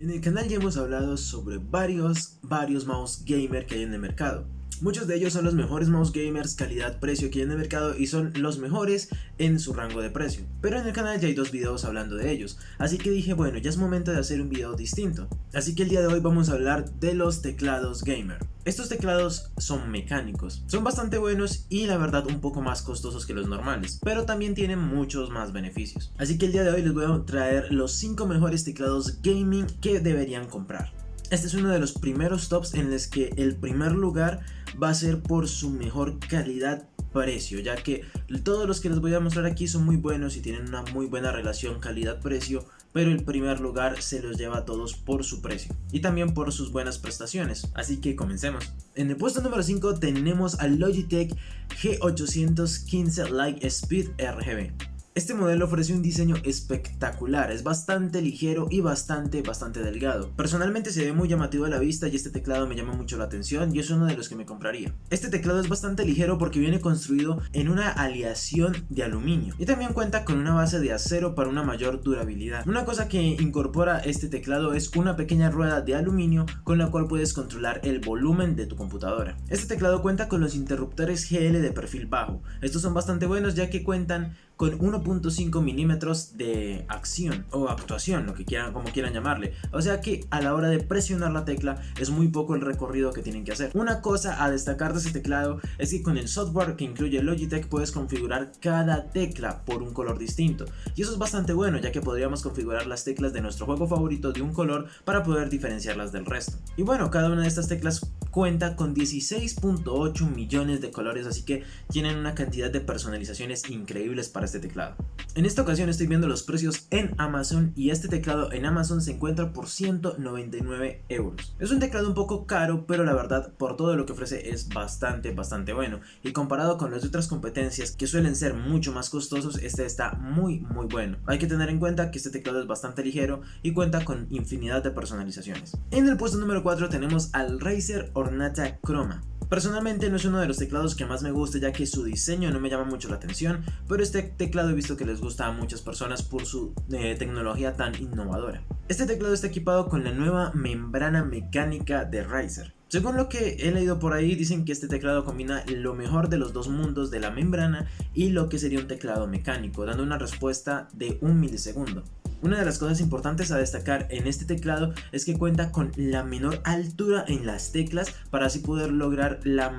En el canal ya hemos hablado sobre varios mouse gamer que hay en el mercado. Muchos de ellos son los mejores mouse gamers calidad-precio que hay en el mercado y son los mejores en su rango de precio. Pero en el canal ya hay dos videos hablando de ellos, así que dije bueno, ya es momento de hacer un video distinto. Así que el día de hoy vamos a hablar de los teclados gamer. Estos teclados son mecánicos, son bastante buenos y la verdad un poco más costosos que los normales, pero también tienen muchos más beneficios. Así que el día de hoy les voy a traer los 5 mejores teclados gaming que deberían comprar. Este es uno de los primeros tops en los que el primer lugar va a ser por su mejor calidad-precio, ya que todos los que les voy a mostrar aquí son muy buenos y tienen una muy buena relación calidad-precio, pero el primer lugar se los lleva a todos por su precio y también por sus buenas prestaciones, así que comencemos. En el puesto número 5 tenemos al Logitech G815 Lightspeed RGB. Este modelo ofrece un diseño espectacular, es bastante ligero y bastante delgado. Personalmente se ve muy llamativo a la vista y este teclado me llama mucho la atención y es uno de los que me compraría. Este teclado es bastante ligero porque viene construido en una aleación de aluminio y también cuenta con una base de acero para una mayor durabilidad. Una cosa que incorpora este teclado es una pequeña rueda de aluminio con la cual puedes controlar el volumen de tu computadora. Este teclado cuenta con los interruptores GL de perfil bajo. Estos son bastante buenos ya que cuentan con 1.5 milímetros de acción o actuación, lo que quieran, como quieran llamarle. O sea que a la hora de presionar la tecla es muy poco el recorrido que tienen que hacer. Una cosa a destacar de este teclado es que con el software que incluye Logitech puedes configurar cada tecla por un color distinto. Y eso es bastante bueno, ya que podríamos configurar las teclas de nuestro juego favorito de un color para poder diferenciarlas del resto. Y bueno, cada una de estas teclas cuenta con 16.8 millones de colores, así que tienen una cantidad de personalizaciones increíbles para este teclado. En esta ocasión estoy viendo los precios en Amazon y este teclado en Amazon se encuentra por 199 euros. Es un teclado un poco caro, pero la verdad por todo lo que ofrece es bastante bueno, y comparado con las otras competencias que suelen ser mucho más costosos, este está muy bueno. Hay que tener en cuenta que este teclado es bastante ligero y cuenta con infinidad de personalizaciones. En el puesto número 4 tenemos al Razer Ornata Chroma. Personalmente no es uno de los teclados que más me gusta, ya que su diseño no me llama mucho la atención, pero este teclado he visto que les gusta a muchas personas por su tecnología tan innovadora. Este teclado está equipado con la nueva membrana mecánica de Razer. Según lo que he leído por ahí, dicen que este teclado combina lo mejor de los dos mundos de la membrana y lo que sería un teclado mecánico, dando una respuesta de 1 milisegundo. Una de las cosas importantes a destacar en este teclado es que cuenta con la menor altura en las teclas para así poder lograr la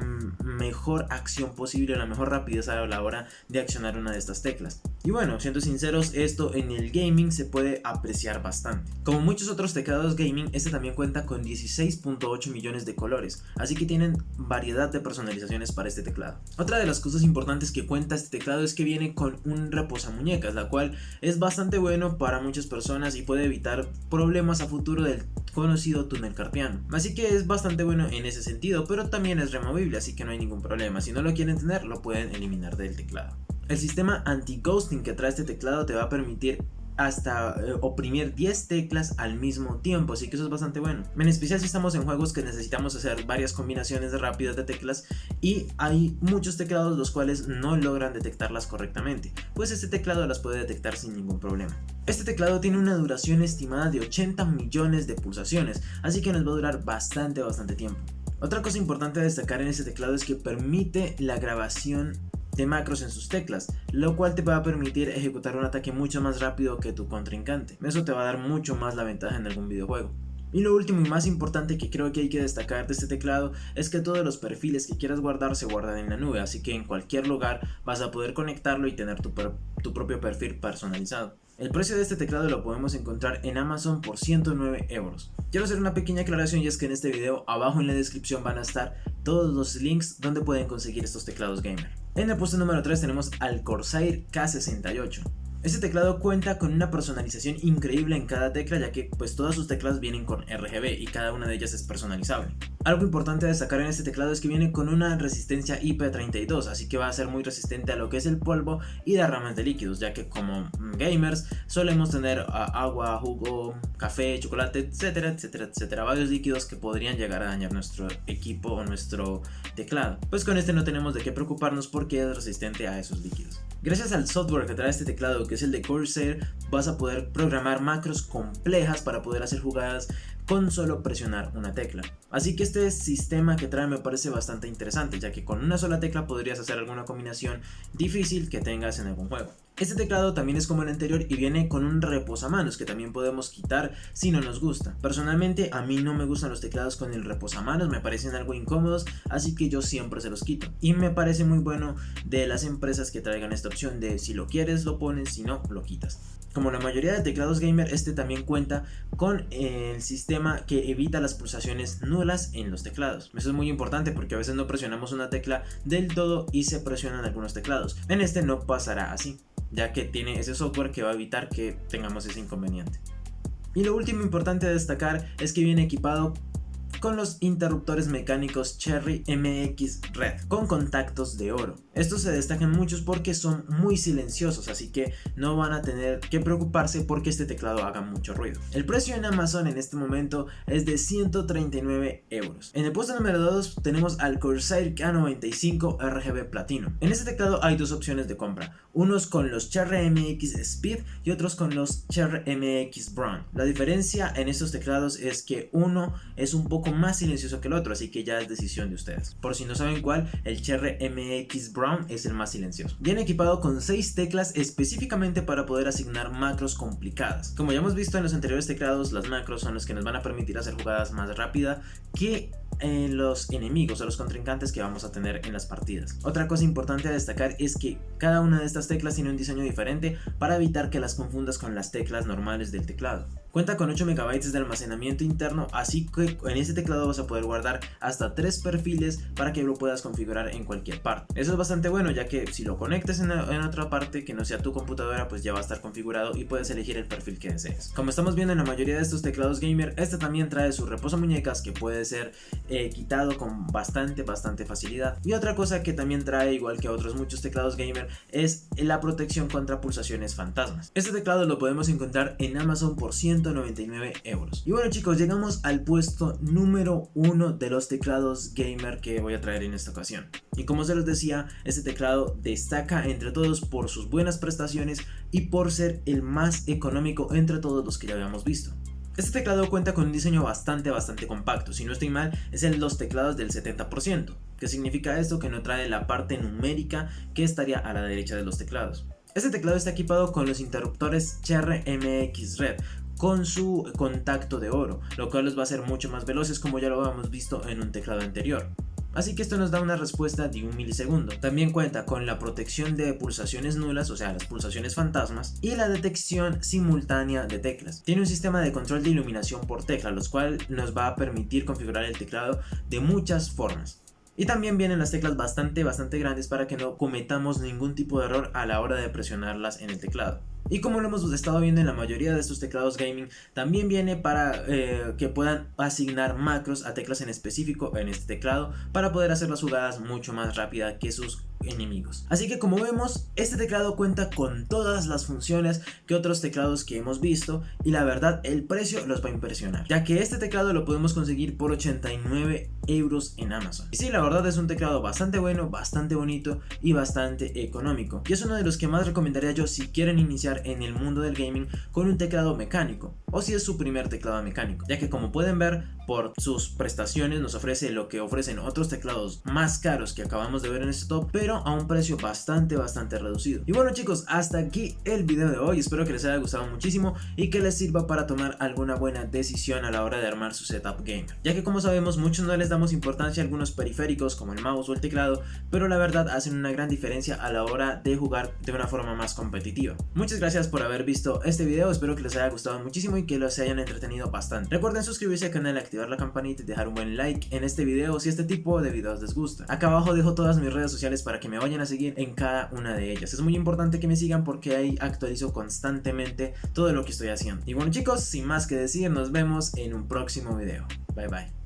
mejor acción posible, la mejor rapidez a la hora de accionar una de estas teclas. Y bueno, siendo sinceros, esto en el gaming se puede apreciar bastante. Como muchos otros teclados gaming, este también cuenta con 16.8 millones de colores, así que tienen variedad de personalizaciones para este teclado. Otra de las cosas importantes que cuenta este teclado es que viene con un reposamuñecas, la cual es bastante bueno para muchas personas y puede evitar problemas a futuro del conocido túnel carpiano. Así que es bastante bueno en ese sentido, pero también es removible, así que no hay ningún problema. Si no lo quieren tener, lo pueden eliminar del teclado. El sistema anti-ghosting que trae este teclado te va a permitir hasta oprimir 10 teclas al mismo tiempo, así que eso es bastante bueno, en especial si estamos en juegos que necesitamos hacer varias combinaciones rápidas de teclas y hay muchos teclados los cuales no logran detectarlas correctamente, pues este teclado las puede detectar sin ningún problema. Este teclado tiene una duración estimada de 80 millones de pulsaciones, así que nos va a durar bastante tiempo. Otra cosa importante a destacar en este teclado es que permite la grabación de macros en sus teclas, lo cual te va a permitir ejecutar un ataque mucho más rápido que tu contrincante. Eso te va a dar mucho más la ventaja en algún videojuego. Y lo último y más importante que creo que hay que destacar de este teclado es que todos los perfiles que quieras guardar se guardan en la nube, así que en cualquier lugar vas a poder conectarlo y tener tu propio perfil personalizado. El precio de este teclado lo podemos encontrar en Amazon por 109 euros. Quiero hacer una pequeña aclaración y es que en este video abajo en la descripción van a estar todos los links donde pueden conseguir estos teclados gamer. En el puesto número 3 tenemos al Corsair K68. Este teclado cuenta con una personalización increíble en cada tecla, ya que pues todas sus teclas vienen con RGB y cada una de ellas es personalizable. Algo importante a destacar en este teclado es que viene con una resistencia IP32, así que va a ser muy resistente a lo que es el polvo y derrames de líquidos, ya que como gamers solemos tener agua, jugo, café, chocolate, etcétera, varios líquidos que podrían llegar a dañar nuestro equipo o nuestro teclado. Pues con este no tenemos de qué preocuparnos porque es resistente a esos líquidos. Gracias al software que trae este teclado, que es el de Corsair, vas a poder programar macros complejas para poder hacer jugadas con solo presionar una tecla. Así que este sistema que trae me parece bastante interesante, ya que con una sola tecla podrías hacer alguna combinación difícil que tengas en algún juego. Este teclado también es como el anterior y viene con un reposamanos que también podemos quitar si no nos gusta. Personalmente a mí no me gustan los teclados con el reposamanos, me parecen algo incómodos, así que yo siempre se los quito. Y me parece muy bueno de las empresas que traigan esta opción de si lo quieres lo pones, si no lo quitas. Como la mayoría de teclados gamer, este también cuenta con el sistema que evita las pulsaciones nulas en los teclados. Eso es muy importante porque a veces no presionamos una tecla del todo y se presionan algunos teclados. En este no pasará así, ya que tiene ese software que va a evitar que tengamos ese inconveniente. Y lo último importante a destacar es que viene equipado con los interruptores mecánicos Cherry MX Red con contactos de oro. Estos se destacan muchos porque son muy silenciosos, así que no van a tener que preocuparse porque este teclado haga mucho ruido. El precio en Amazon en este momento es de 139 euros. En el puesto número 2 tenemos al Corsair K95 RGB Platinum. En este teclado hay dos opciones de compra, unos con los Cherry MX Speed y otros con los Cherry MX Brown. La diferencia en estos teclados es que uno es un poco más silencioso que el otro, así que ya es decisión de ustedes. Por si no saben cuál, el Cherry MX Brown es el más silencioso. Viene equipado con 6 teclas específicamente para poder asignar macros complicadas. Como ya hemos visto en los anteriores teclados, las macros son los que nos van a permitir hacer jugadas más rápida que los enemigos o los contrincantes que vamos a tener en las partidas. Otra cosa importante a destacar es que cada una de estas teclas tiene un diseño diferente para evitar que las confundas con las teclas normales del teclado. Cuenta con 8 MB de almacenamiento interno, así que en este teclado vas a poder guardar hasta 3 perfiles para que lo puedas configurar en cualquier parte. Eso es bastante bueno, ya que si lo conectas en otra parte que no sea tu computadora, pues ya va a estar configurado y puedes elegir el perfil que desees. Como estamos viendo en la mayoría de estos teclados gamer, este también trae su reposo muñecas que puede ser quitado con bastante facilidad. Y otra cosa que también trae, igual que otros muchos teclados gamer, es la protección contra pulsaciones fantasmas. Este teclado lo podemos encontrar en Amazon por 199 euros. Y bueno chicos, llegamos al puesto número 1 de los teclados gamer que voy a traer en esta ocasión. Y como se los decía, este teclado destaca entre todos por sus buenas prestaciones y por ser el más económico entre todos los que ya habíamos visto. Este teclado cuenta con un diseño bastante compacto, si no estoy mal es en los teclados del 70%. ¿Qué significa esto? Que no trae la parte numérica que estaría a la derecha de los teclados. Este teclado está equipado con los interruptores Cherry MX Red con su contacto de oro, lo cual los va a hacer mucho más veloces como ya lo habíamos visto en un teclado anterior. Así que esto nos da una respuesta de 1 milisegundo. También cuenta con la protección de pulsaciones nulas, o sea las pulsaciones fantasmas, y la detección simultánea de teclas. Tiene un sistema de control de iluminación por tecla, lo cual nos va a permitir configurar el teclado de muchas formas. Y también vienen las teclas bastante grandes para que no cometamos ningún tipo de error a la hora de presionarlas en el teclado. Y como lo hemos estado viendo en la mayoría de estos teclados gaming, también viene para que puedan asignar macros a teclas en específico en este teclado para poder hacer las jugadas mucho más rápida que sus enemigos. Así que como vemos, este teclado cuenta con todas las funciones que otros teclados que hemos visto y la verdad el precio los va a impresionar, ya que este teclado lo podemos conseguir por 89 euros en Amazon. Y sí, la verdad es un teclado bastante bueno, bastante bonito y bastante económico, y es uno de los que más recomendaría yo si quieren iniciar en el mundo del gaming con un teclado mecánico o si es su primer teclado mecánico, ya que como pueden ver por sus prestaciones nos ofrece lo que ofrecen otros teclados más caros que acabamos de ver en este top, pero a un precio bastante reducido. Y bueno chicos, hasta aquí el video de hoy, espero que les haya gustado muchísimo y que les sirva para tomar alguna buena decisión a la hora de armar su setup gamer, ya que como sabemos muchos no les damos importancia a algunos periféricos como el mouse o el teclado, pero la verdad hacen una gran diferencia a la hora de jugar de una forma más competitiva. Muchas gracias por haber visto este video, espero que les haya gustado muchísimo y que los hayan entretenido bastante. Recuerden suscribirse al canal, activar la campanita y dejar un buen like en este video si este tipo de videos les gusta. Acá abajo dejo todas mis redes sociales para que me vayan a seguir en cada una de ellas. Es muy importante que me sigan porque ahí actualizo constantemente todo lo que estoy haciendo. Y bueno chicos, sin más que decir, nos vemos en un próximo video. Bye bye.